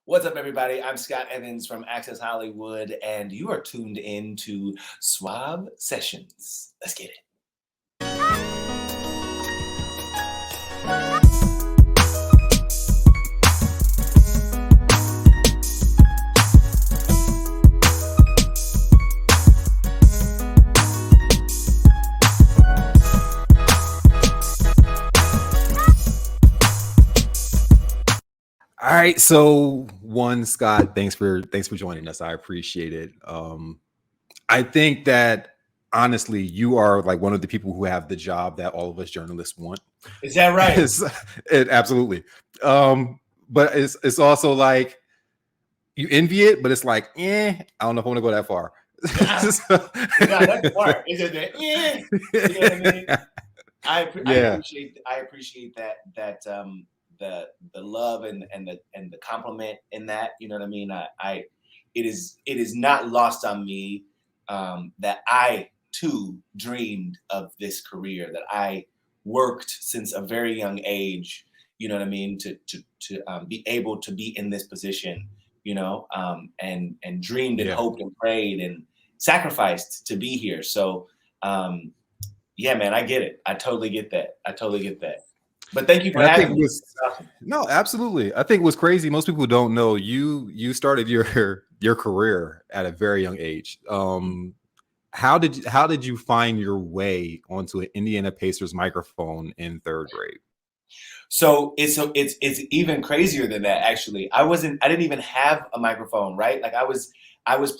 What's up, everybody? I'm Scott Evans from Access Hollywood, and you are tuned in to Suave Sessions. Let's get it. All right, so Scott, thanks for joining us. I appreciate it. I think that honestly, you are like one of the people who have the job that all of us journalists want. Is that right? It absolutely. But it's also like you envy it, but it's like, I don't know if I want to go that far. No, that's smart. It's just that, you know what I mean? Yeah. I appreciate the love and the compliment in that. You know what I mean? It is not lost on me that I too dreamed of this career, that I worked since a very young age. You know what I mean? To be able to be in this position. And dreamed and Yeah. hoped and prayed and sacrificed to be here. So. Yeah, man, I get it. I totally get that. But thank you for And I think having it me. was no, absolutely. I think what's crazy, most people don't know you started your career at a very young age. How did you find your way onto an Indiana Pacers microphone in third grade? So it's even crazier than that. Actually, I didn't even have a microphone, right? Like I was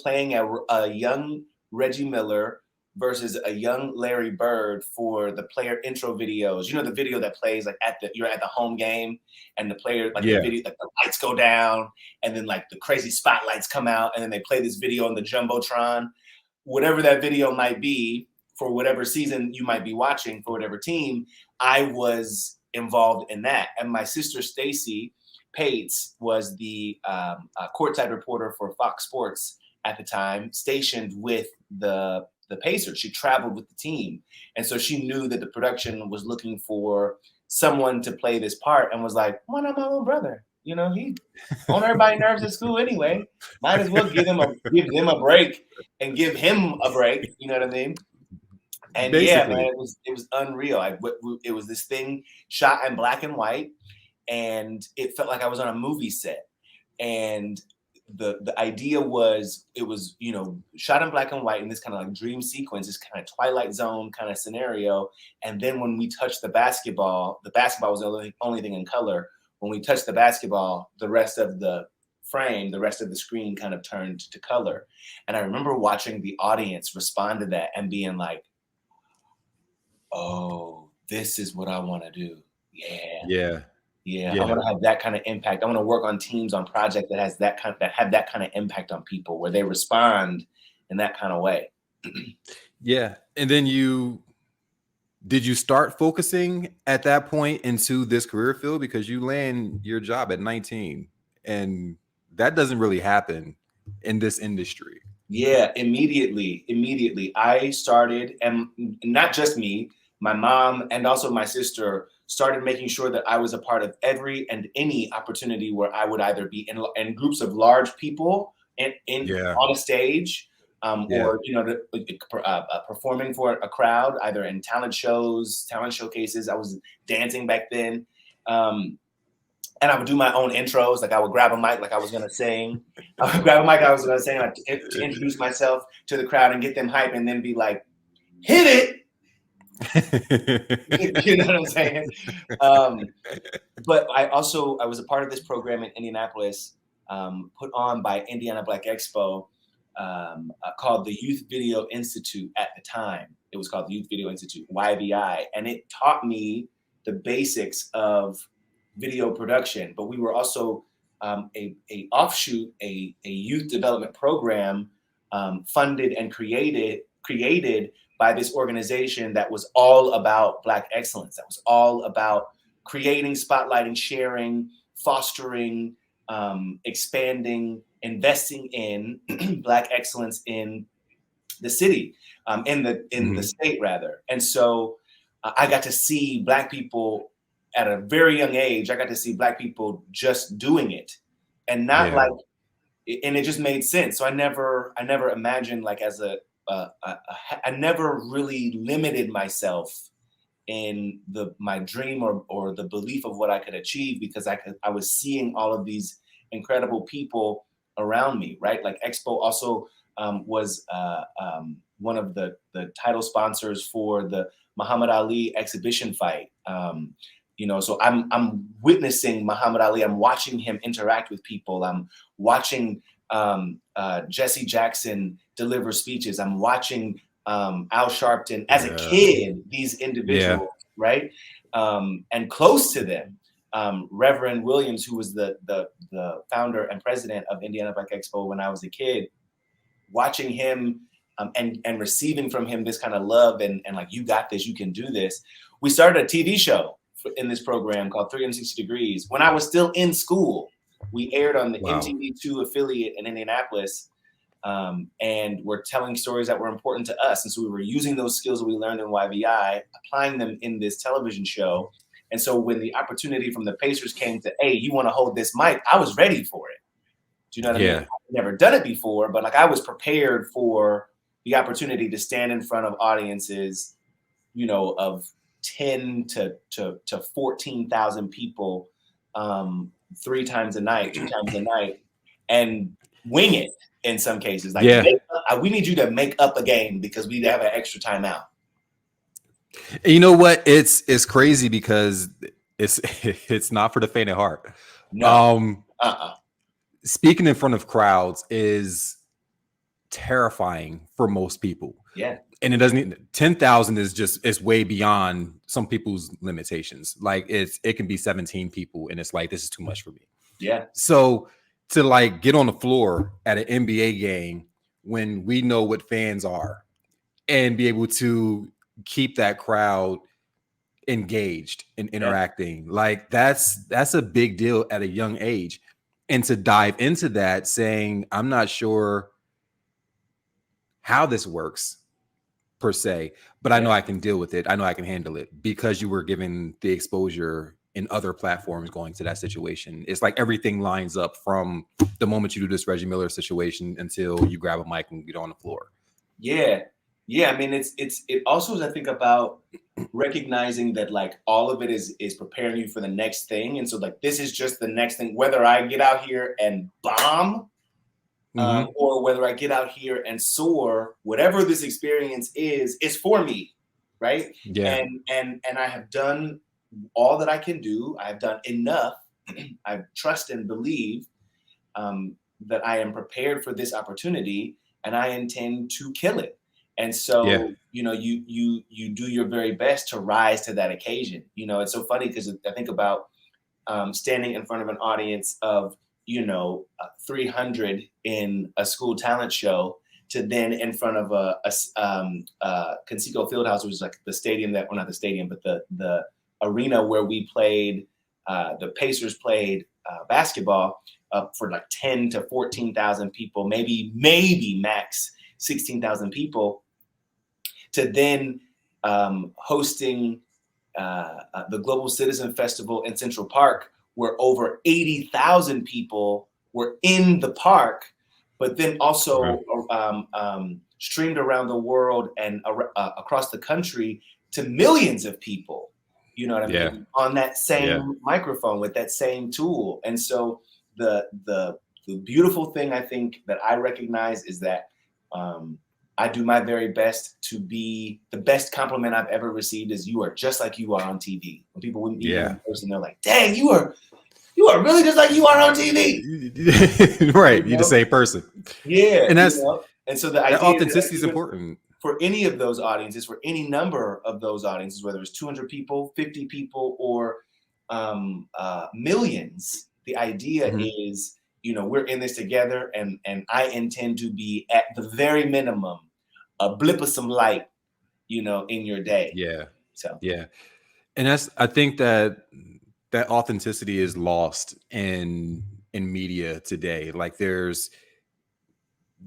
playing a young Reggie Miller versus a young Larry Bird for the player intro videos. You know, the video that plays like you're at the home game, and the player, like the Yeah. video, like the lights go down and then like the crazy spotlights come out, and then they play this video on the Jumbotron. Whatever that video might be, for whatever season you might be watching, for whatever team, I was involved in that. And my sister Stacy Pates was the courtside reporter for Fox Sports at the time, stationed with the Pacers. She traveled with the team, and so she knew that the production was looking for someone to play this part, and was like, "Why not my little brother? You know, he on everybody's nerves at school anyway. Might as well give them a break and give him a break." You know what I mean? And yeah, man, Basically. it was unreal. It was this thing shot in black and white, and it felt like I was on a movie set. And the idea was, it was, shot in black and white in this kind of like dream sequence, this kind of Twilight Zone kind of scenario. And then when we touched the basketball was the only thing in color. When we touched the basketball, the rest of the frame, the rest of the screen kind of turned to color. And I remember watching the audience respond to that and being like, oh, this is what I want to do. Yeah. Yeah. Yeah. I Yeah. want to have that kind of impact. I want to work on teams, on projects that have that kind of impact on people, where they respond in that kind of way. Yeah. And then did you start focusing at that point into this career field, because you land your job at 19, and that doesn't really happen in this industry? Yeah, immediately. I started, and not just me, my mom and also my sister started making sure that I was a part of every and any opportunity where I would either be in groups of large people in Yeah. on a stage, Yeah. or performing for a crowd, either in talent shows, talent showcases. I was dancing back then. And I would do my own intros. Like I would grab a mic like I was going to sing. I would grab a mic I was going to sing, like, to introduce myself to the crowd and get them hype, and then be like, hit it. You know what I'm saying? But I was a part of this program in Indianapolis, put on by Indiana Black Expo, called the Youth Video Institute at the time. It was called the Youth Video Institute, YVI. And it taught me the basics of video production. But we were also a offshoot, a youth development program, funded and created by this organization that was all about Black excellence, that was all about creating, spotlighting, sharing, fostering, expanding, investing in Black excellence in the city, in the state rather. And so I got to see Black people at a very young age. I got to see Black people just doing it, and not like, and it just made sense. So I never imagined like as I never really limited myself in my dream or the belief of what I could achieve, because I was seeing all of these incredible people around me, right? Like Expo also was one of the title sponsors for the Muhammad Ali exhibition fight. So I'm witnessing Muhammad Ali. I'm watching him interact with people. I'm watching Jesse Jackson deliver speeches. I'm watching Al Sharpton as a kid, these individuals, right? And close to them, Reverend Williams, who was the founder and president of Indiana Black Expo when I was a kid, watching him and receiving from him this kind of love and like, you got this, you can do this. We started a TV show in this program called 360 Degrees. When I was still in school, we aired on the MTV2 affiliate in Indianapolis. And we're telling stories that were important to us. And so we were using those skills that we learned in YVI, applying them in this television show. And so when the opportunity from the Pacers came to, hey, you want to hold this mic? I was ready for it. Do you know what I mean? I've never done it before, but like I was prepared for the opportunity to stand in front of audiences, of 10 to 14,000 people 3 times a night, 2 times a night, and wing it in some cases. Like, we need you to make up a game because we have an extra timeout. You know what? It's crazy because it's not for the faint of heart. No. Speaking in front of crowds is terrifying for most people. Yeah. And it doesn't 10,000 is way beyond some people's limitations. Like it can be 17 people and it's like, this is too much for me. Yeah. So to like get on the floor at an NBA game when we know what fans are and be able to keep that crowd engaged and interacting, like that's a big deal at a young age. And to dive into that saying, I'm not sure how this works per se, but I know I can deal with it. I know I can handle it because you were given the exposure in other platforms going to that situation. It's like everything lines up from the moment you do this Reggie Miller situation until you grab a mic and get on the floor. Yeah. Yeah. I mean, it also is, I think, about recognizing that like all of it is preparing you for the next thing. And so like, this is just the next thing, whether I get out here and bomb or whether I get out here and soar, whatever this experience is for me. Right. Yeah. And I have done all that I can do. I've done enough. I trust and believe that I am prepared for this opportunity and I intend to kill it. And so, you do your very best to rise to that occasion. It's so funny because I think about standing in front of an audience of, 300 in a school talent show to then in front of a Conseco Fieldhouse, which is like the stadium not the stadium, but the arena where we played, the Pacers played basketball for like 10 to 14,000 people, maybe max 16,000 people, to then hosting the Global Citizen Festival in Central Park, where over 80,000 people were in the park, but then also streamed around the world and across the country to millions of people, you know what I mean, on that same microphone with that same tool. And so the beautiful thing I think that I recognize is that I do my very best to be the best compliment I've ever received is you are just like you are on TV. When people wouldn't meet you in person, they're like, dang, you are really just like you are on TV. Right. You're the same person. Yeah. And that's and so the idea authenticity is important. For any of those audiences, for any number of those audiences, whether it's 200 people, 50 people, or millions, the idea is, we're in this together, and I intend to be at the very minimum a blip of some light, in your day. Yeah. So and I think that authenticity is lost in media today. Like there's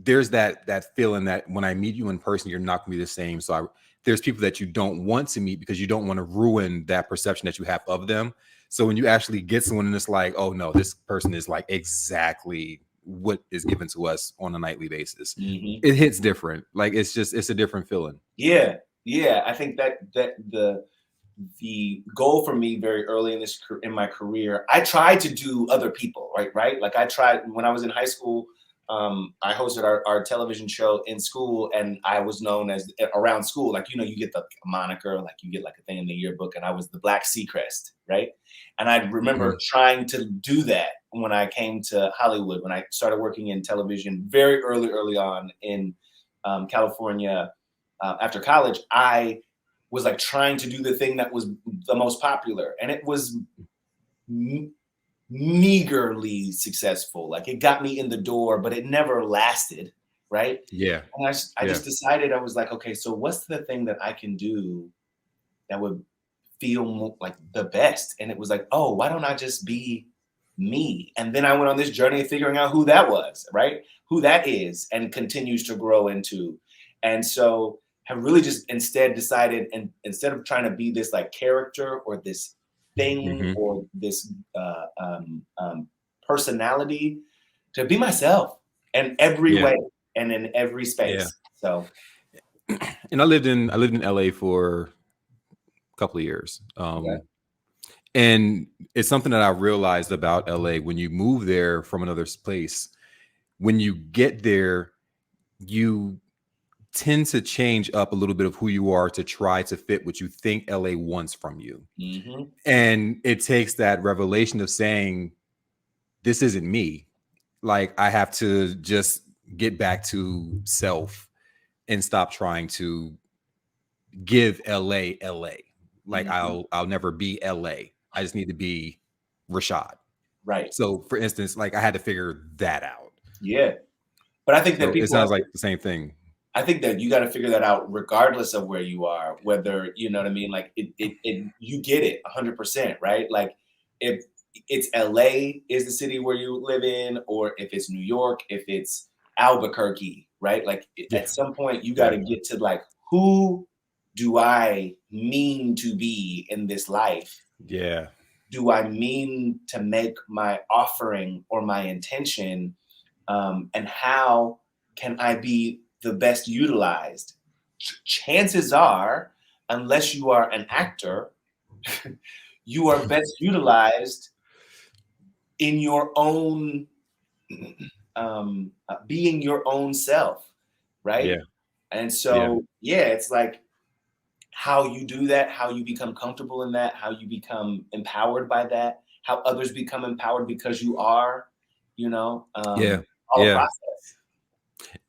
that feeling that when I meet you in person, you're not gonna be the same. So there's people that you don't want to meet because you don't want to ruin that perception that you have of them. So when you actually get someone and it's like, oh no, this person is like exactly what is given to us on a nightly basis, Mm-hmm. it hits different. Like it's a different feeling. Yeah, yeah. I think that the goal for me very early in my career, I tried to do other people, right? Like I tried when I was in high school. I hosted our television show in school, and I was known as around school, like you get the moniker, like you get like a thing in the yearbook, and I was the Black Seacrest, right? And I remember Mhm. trying to do that when I came to Hollywood, when I started working in television very early on in California after college. I was like trying to do the thing that was the most popular, and it was meagerly successful. Like it got me in the door, but it never lasted, right? Yeah. And I Yeah. just decided, I was like, okay, so what's the thing that I can do that would feel like the best? And it was like, oh, why don't I just be me? And then I went on this journey of figuring out who that was, right? Who that is, and continues to grow into. And so have really just instead decided, and instead of trying to be this like character or this thing Hmm. or this personality, to be myself in every Yeah. way and in every Yeah. space. So And I lived in LA for a couple of years. okay. And it's something that I realized about LA when you move there from another place. When you get there, you tend to change up a little bit of who you are to try to fit what you think LA wants from you. Hmm. And it takes that revelation of saying, this isn't me. Like, I have to just get back to self and stop trying to give LA LA. Like, Hmm. I'll never be LA. I just need to be Rashad. Right. So, for instance, like I had to figure that out. Yeah. But I think that So it people have sounds like to, the same thing. I think that you got to figure that out regardless of where you are, whether, you know what I mean? Like you get it 100%, right? Like if it's LA is the city where you live in, or if it's New York, if it's Albuquerque, right? Like Yeah. at some point you got Yeah. to get to like, who do I mean to be in this life? Yeah. Do I mean to make my offering or my intention? And how can I be the best utilized? Chances are, unless you are an actor, you are best utilized in your own, being your own self, right? Yeah. And Yeah. so, yeah, it's like how you do that, how you become comfortable in that, how you become empowered by that, how others become empowered because you are, Yeah. all a Yeah. process.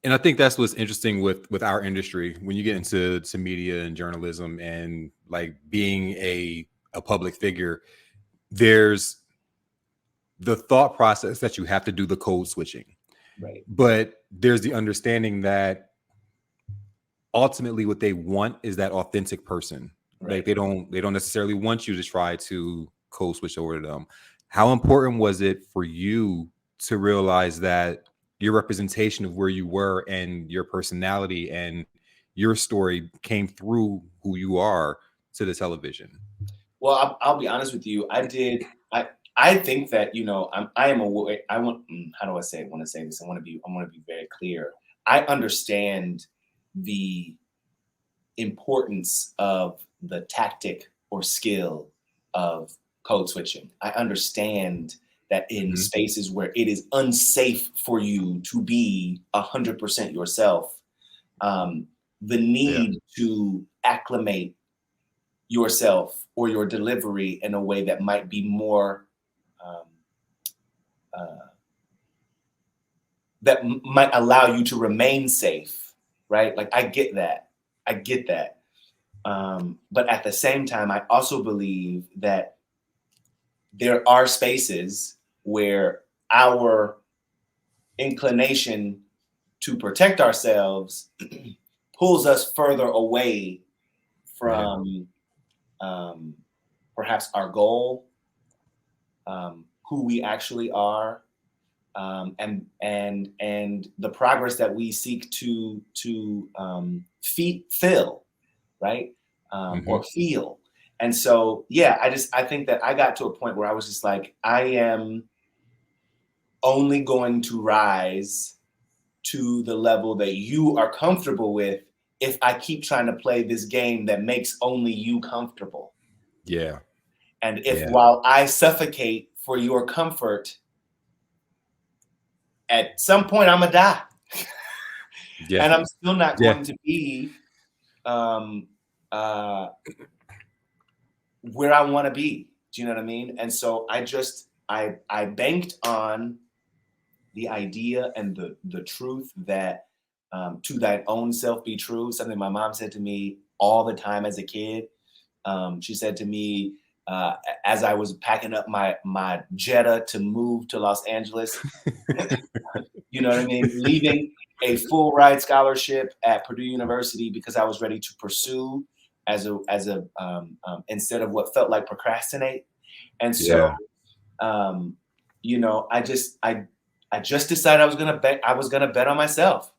And I think that's what's interesting with our industry when you get into media and journalism and like being a public figure. There's the thought process that you have to do the code switching, Right, but there's the understanding that ultimately what they want is that authentic person. Like right. they don't necessarily want you to try to code switch over to them. How important was it for you to realize that your representation of where you were and your personality and your story came through who you are to the television? Well, I'll be honest with you. I think that I am aware. I want. How do I say? I want to say this. I want to be very clear. I understand the importance of the tactic or skill of code switching. I understand that in Mhm. spaces where it is unsafe for you to be 100% yourself, um, the Yeah. need to acclimate yourself or your delivery in a way that might be more um, uh, might allow you to remain safe, right? Like I get that. But at the same time, I also believe that there are spaces where our inclination to protect ourselves pulls us further away Yeah. from um, perhaps our goal, who we actually are, and the progress that we seek to fill, right, or Hmm. feel. And so, yeah, I think that I got to a point where I was just like, I am only going to rise to the level that you are comfortable with if I keep trying to play this game that makes only you comfortable. Yeah. And if Yeah. while I suffocate for your comfort, at some point I'm gonna die. Yeah. And I'm still not Yeah. going to be um, uh, where I want to be. Do you know what I mean? And so I banked on the idea and the truth that to thine own self be true. Something my mom said to me all the time as a kid. She said to me as I was packing up my Jetta to move to Los Angeles. You know what I mean? Leaving a full ride scholarship at Purdue University because I was ready to pursue as a instead of what felt like procrastinate. And so, Yeah. you know, I just decided I was gonna bet on myself,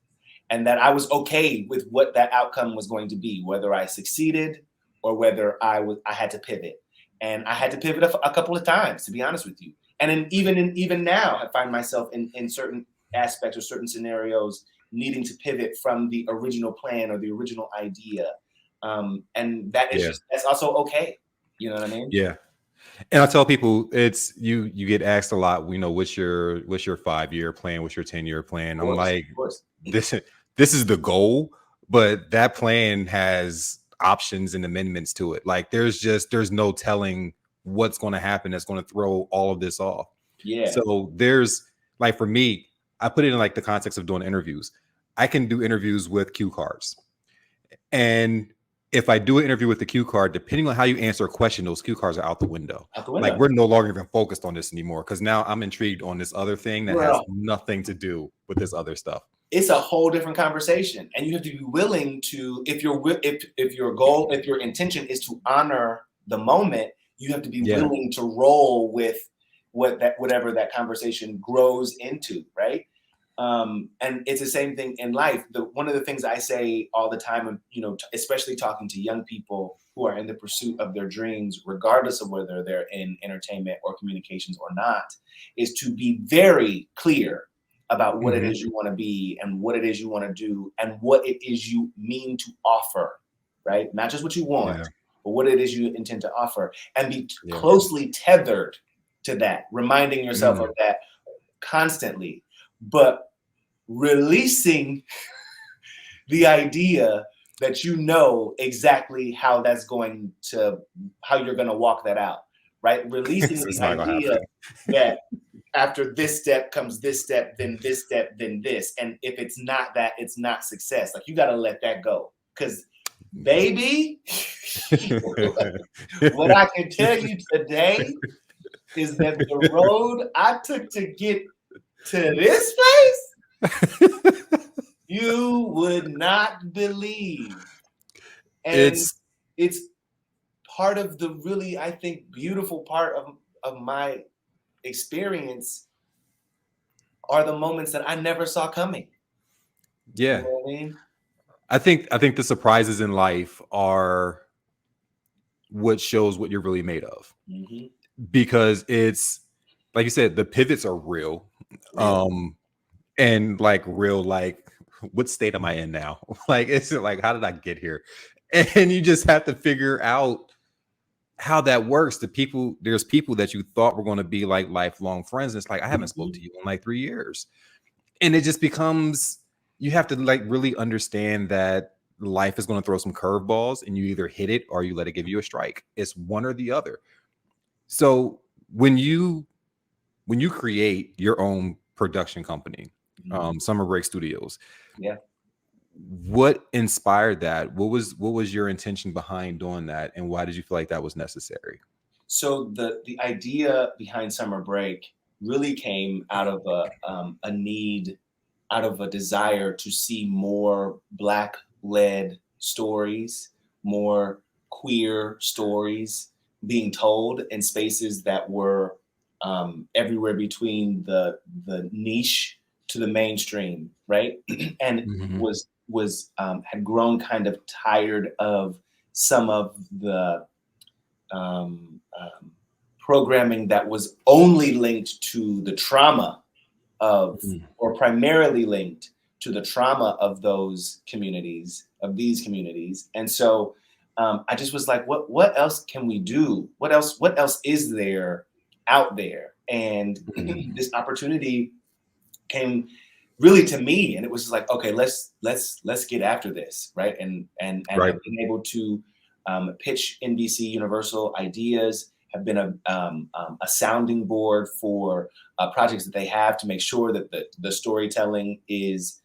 and that I was okay with what that outcome was going to be, whether I succeeded or whether I had to pivot. And I had to pivot a couple of times, to be honest with you. And even now, I find myself in certain aspects or certain scenarios needing to pivot from the original plan or the original idea. And that is Yeah. just, that's also okay. You know what I mean? Yeah. And I tell people it's you get asked a lot, you know, what's your 5-year plan, what's your 10-year plan? I'm like, Of course. this this is the goal, but that plan has options and amendments to it. Like there's no telling what's going to happen that's going to throw all of this off. Yeah. So there's like for me, I put it in like the context of doing interviews. I can do interviews with cue cards. And if I do an interview with the cue card, depending on how you answer a question, those cue cards are out the window. Out the Like window. we're no longer even focused on this anymore because now I'm intrigued on this other thing that has Bro, nothing to do with this other stuff. it's a whole different conversation, and you have to be willing to, if your goal, if your intention is to honor the moment, you have to be Yeah. willing to roll with whatever that conversation grows into, right? And it's the same thing in life. One of the things I say all the time, you know, especially talking to young people who are in the pursuit of their dreams, regardless of whether they're in entertainment or communications or not, is to be very clear about what it Mhm. is you want to be and what it is you want to do and what it is you mean to offer, right? Not just what you want, Yeah. but what it is you intend to offer, and be Yeah. closely tethered to that, reminding yourself of that constantly, but releasing the idea that you know exactly how you're going to walk that out, right? Releasing It's the not gonna idea happen. that after this step comes this step, then this step, then this. And if it's not that, it's not success. Like you got to let that go. Because, baby, what I can tell you today is that the road I took to get to this place, you would not believe. And It's it's part of the really, I think, beautiful part of my experience are the moments that I never saw coming. You yeah. know what I mean? I think the surprises in life are what shows what you're really made of. Mm-hmm. Because it's like you said, the pivots are real. Real. And like real, like what state am I in now? Like it's like how did I get here? And you just have to figure out how that works. There's people that you thought were going to be like lifelong friends. And it's like I haven't spoke Mm-hmm. to you in like 3 years. And it just becomes you have to like really understand that life is going to throw some curveballs and you either hit it or you let it give you a strike. It's one or the other. So when you create your own production company, Mm-hmm. Summer Break Studios, Yeah. what inspired that? What was your intention behind doing that, and why did you feel like that was necessary? So the idea behind Summer Break really came out of a need, out of a desire to see more Black led stories, more queer stories being told in spaces that were everywhere between the niche to the mainstream, right? And Mhm. was had grown kind of tired of some of the programming that was only linked to the trauma of, or primarily linked to the trauma of those communities, of these communities. And so I just was like, what else can we do? What else is there out there? And this opportunity came really to me, and it was like, okay, let's get after this, right? And Right. I've been able to pitch NBC Universal ideas, have been a sounding board for projects that they have to make sure that the storytelling is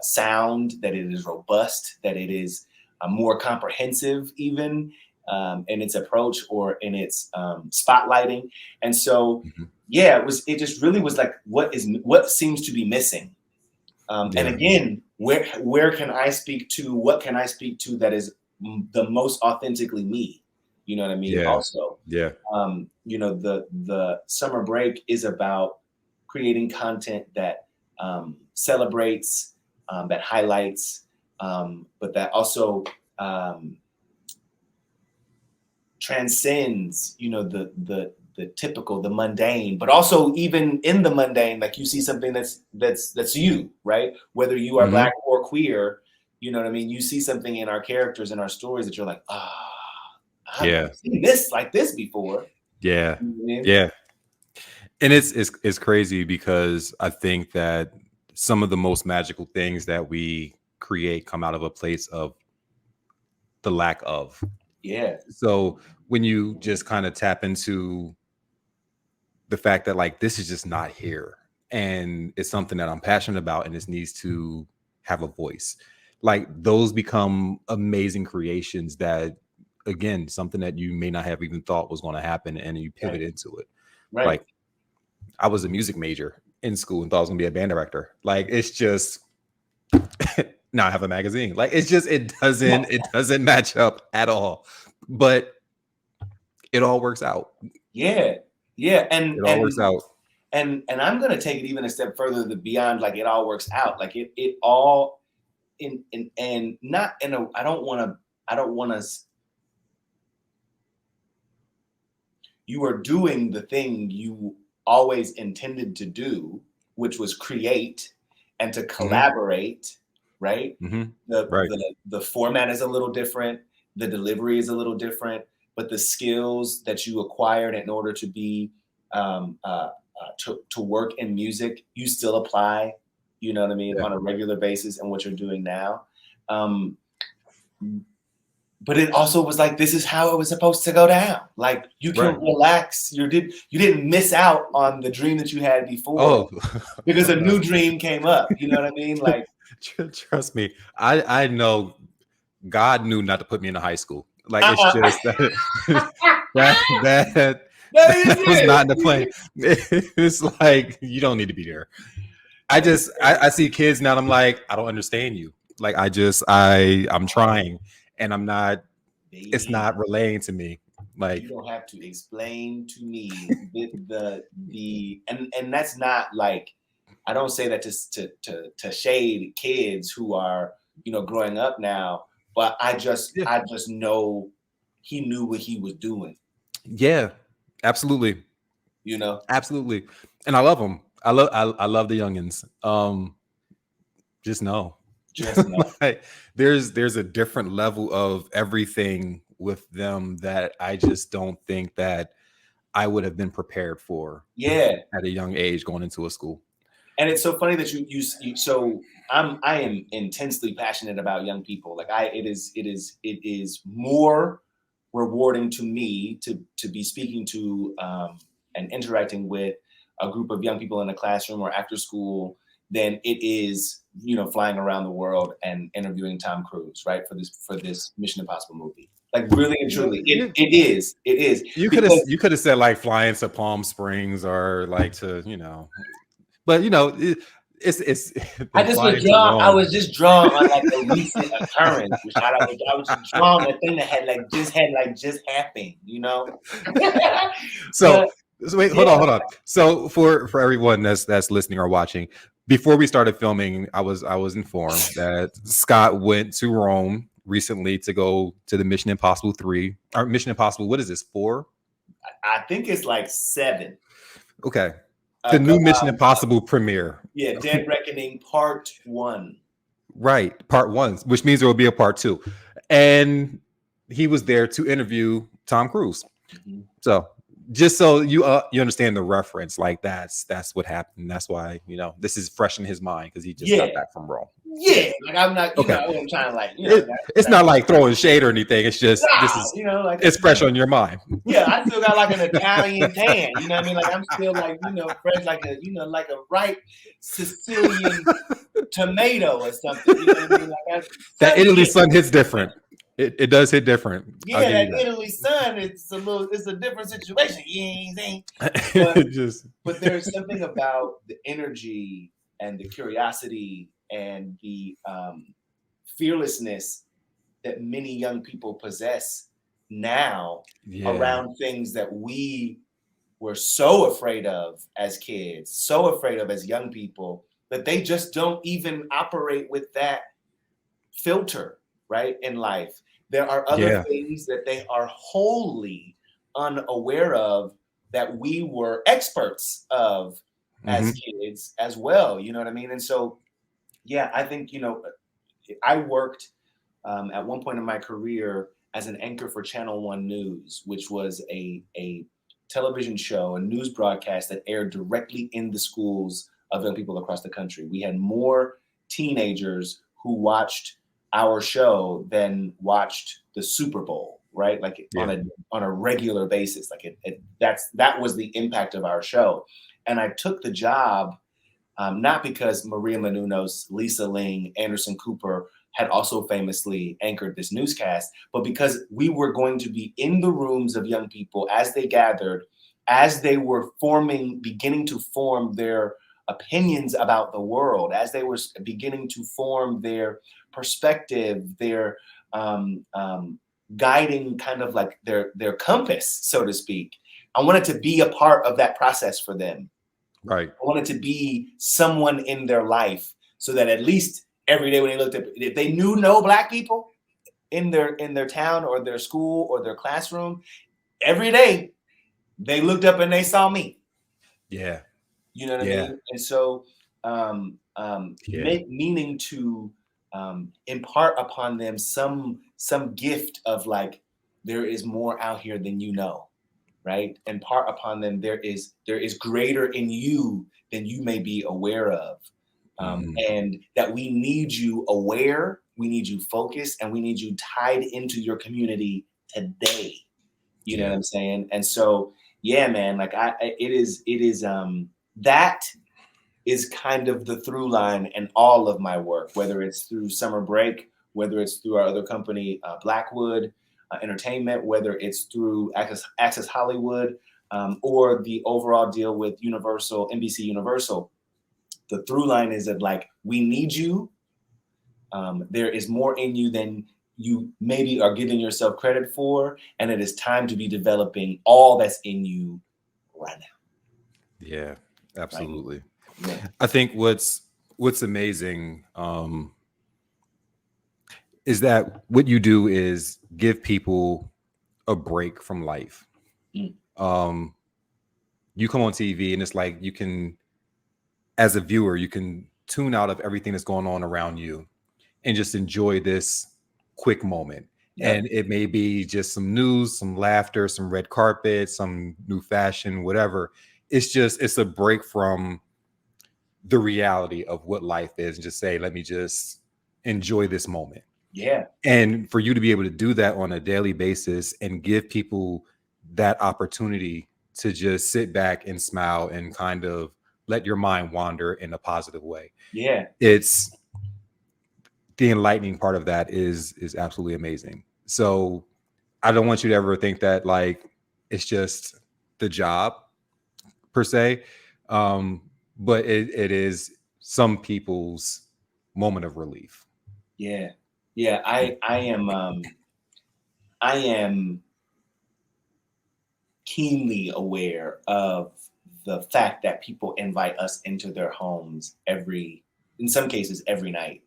sound, that it is robust, that it is more comprehensive, even in its approach or in its spotlighting. And so, yeah, it just really was like, what seems to be missing? And again, where can I speak to? What can I speak to that is the most authentically me? You know what I mean? Yeah. Also, Yeah. you know, the summer break is about creating content that celebrates, that highlights, but that also transcends, you know, the typical, the mundane, but also even in the mundane, like you see something that's you, right? Whether you are Black or queer, you know what I mean? You see something in our characters and our stories that you're like, I've seen this like this before. Yeah. You know what I mean? Yeah. And it's crazy because I think that some of the most magical things that we create come out of a place of the lack of. Yeah. So when you just kind of tap into the fact that like this is just not here and it's something that I'm passionate about and this needs to have a voice, like those become amazing creations that, again, something that you may not have even thought was going to happen and you pivot into it. Right. Like I was a music major in school and thought I was gonna be a band director. Like it's just now I have a magazine. Like it's just it doesn't match up at all. But it all works out. Yeah. And it all works out. And I'm gonna take it even a step further beyond like it all works out. Like it all and not in a I don't wanna you are doing the thing you always intended to do, which was create and to collaborate, right? The format is a little different, the delivery is a little different, but the skills that you acquired in order to be to work in music, you still apply, you know what I mean, on a regular basis in what you're doing now. But it also was like, this is how it was supposed to go down. Like you can relax. You didn't miss out on the dream that you had before because a new dream came up. You know what I mean? Like, trust me, I know God knew not to put me in a high school. Like it's just that was not in the plan. It's like you don't need to be there. I see kids now and I'm like, I don't understand you. Like I'm trying. And I'm not, baby, it's not relaying to me. Like you don't have to explain to me and that's not like, I don't say that to shade kids who are, you know, growing up now, but I just know he knew what he was doing. Yeah, absolutely. You know, absolutely. And I love them. I love the youngins. Just know. Like, there's a different level of everything with them that I just don't think that I would have been prepared for. Yeah, at a young age going into a school. And it's so funny that you so I am intensely passionate about young people. Like it is more rewarding to me to be speaking to and interacting with a group of young people in a classroom or after school than it is, you know, flying around the world and interviewing Tom Cruise, right? For this Mission Impossible movie. Like really and truly, it is. You could have said like flying to Palm Springs or like to, you know, but you know, it's. I was just drawn on like a recent occurrence. I was just drawing a thing that had just happened, you know. So wait, hold on. So for everyone that's listening or watching, before we started filming, I was informed that Scott went to Rome recently to go to the Mission Impossible 3 or Mission Impossible. What is this, 4? I think it's like 7. Okay. The new Mission Impossible premiere. Yeah, Dead Reckoning Part 1. Right, part 1, which means there will be a part 2. And he was there to interview Tom Cruise. Mm-hmm. So just so you understand the reference, like that's what happened. That's why, you know, this is fresh in his mind because he just got back from Rome. Yeah, like I'm not, you know, I'm trying to like, you know, it's not like throwing shade or anything. It's just this is, you know, like it's fresh on your mind. Yeah, I still got like an Italian tan. You know what I mean? Like I'm still like, you know, fresh, like a, you know, like a ripe Sicilian tomato or something. You know what I mean? Like that Italy sun hits different. It does hit different. Yeah, that Italy sun, it's a different situation. But there's something about the energy and the curiosity and the fearlessness that many young people possess now around things that we were so afraid of as kids, so afraid of as young people, that they just don't even operate with that filter, right, in life. There are other things that they are wholly unaware of that we were experts of as kids as well. You know what I mean? And so, yeah, I think, you know, I worked at one point in my career as an anchor for Channel 1 News, which was a television show, a news broadcast that aired directly in the schools of young people across the country. We had more teenagers who watched our show than watched the Super Bowl, right? Like on a regular basis. Like that was the impact of our show. And I took the job not because Maria Menounos, Lisa Ling, Anderson Cooper had also famously anchored this newscast, but because we were going to be in the rooms of young people as they gathered, as they were beginning to form their opinions about the world, as they were beginning to form their perspective, their guiding kind of like their compass, so to speak. I wanted to be a part of that process for them. Right. I wanted to be someone in their life so that at least every day when they looked at, if they knew no Black people in their town or their school or their classroom, every day they looked up and they saw me. Yeah. You know what I mean? And so meaning to impart upon them some gift of like, there is more out here than you know, right? Impart upon them there is greater in you than you may be aware of. And that we need you aware, we need you focused, and we need you tied into your community today. You know what I'm saying? And so, yeah, man, like it is that is kind of the through line in all of my work, whether it's through Summer Break, whether it's through our other company, Blackwood Entertainment, whether it's through Access Hollywood, or the overall deal with NBC Universal. The through line is that like, we need you. There is more in you than you maybe are giving yourself credit for, and it is time to be developing all that's in you right now. Yeah, absolutely. Right? Yeah. I think what's amazing is that what you do is give people a break from life. You come on TV and it's like you can, as a viewer, you can tune out of everything that's going on around you and just enjoy this quick moment. And it may be just some news, some laughter, some red carpet, some new fashion, whatever. It's a break from the reality of what life is and just say, let me just enjoy this moment. Yeah. And for you to be able to do that on a daily basis and give people that opportunity to just sit back and smile and kind of let your mind wander in a positive way. Yeah. It's the enlightening part of that is absolutely amazing. So I don't want you to ever think that like it's just the job per se. But it is some people's moment of relief. Yeah. Yeah. I am keenly aware of the fact that people invite us into their homes in some cases every night.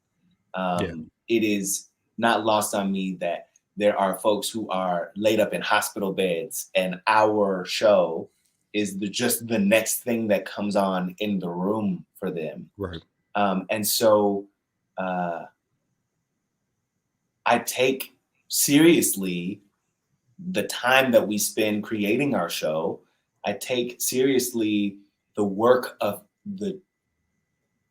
It is not lost on me that there are folks who are laid up in hospital beds, and our show is just the next thing that comes on in the room for them. Right. And so I take seriously the time that we spend creating our show. I take seriously the work of the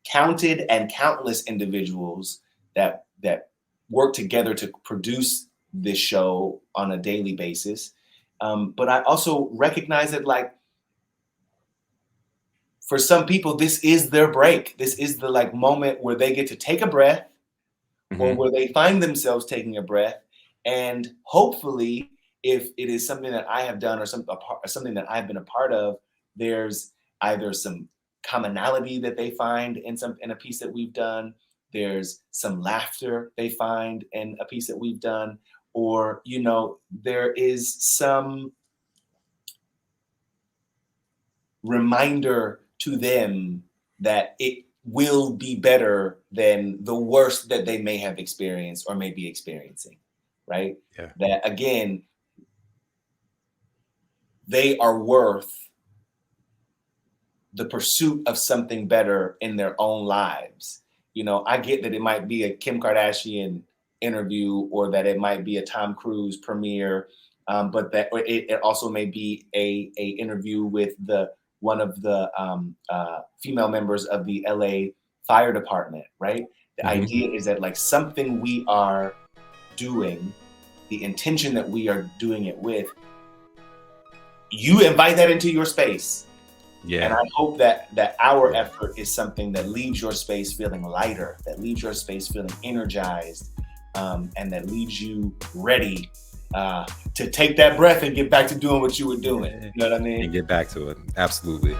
counted and countless individuals that work together to produce this show on a daily basis. But I also recognize that, like, for some people, this is their break. This is the like moment where they get to take a breath, or where they find themselves taking a breath. And hopefully, if it is something that I have done or something that I've been a part of, there's either some commonality that they find in a piece that we've done. There's some laughter they find in a piece that we've done, or there is some reminder to them that it will be better than the worst that they may have experienced or may be experiencing, right? Yeah. That again, they are worth the pursuit of something better in their own lives. I get that it might be a Kim Kardashian interview, or that it might be a Tom Cruise premiere, but that it also may be a interview with one of the female members of the LA Fire Department, right? The idea is that, like, something we are doing, the intention that we are doing it with, you invite that into your space. Yeah. And I hope that our effort is something that leaves your space feeling lighter, that leaves your space feeling energized, and that leaves you ready to take that breath and get back to doing what you were doing. You know what I mean? And get back to it. Absolutely.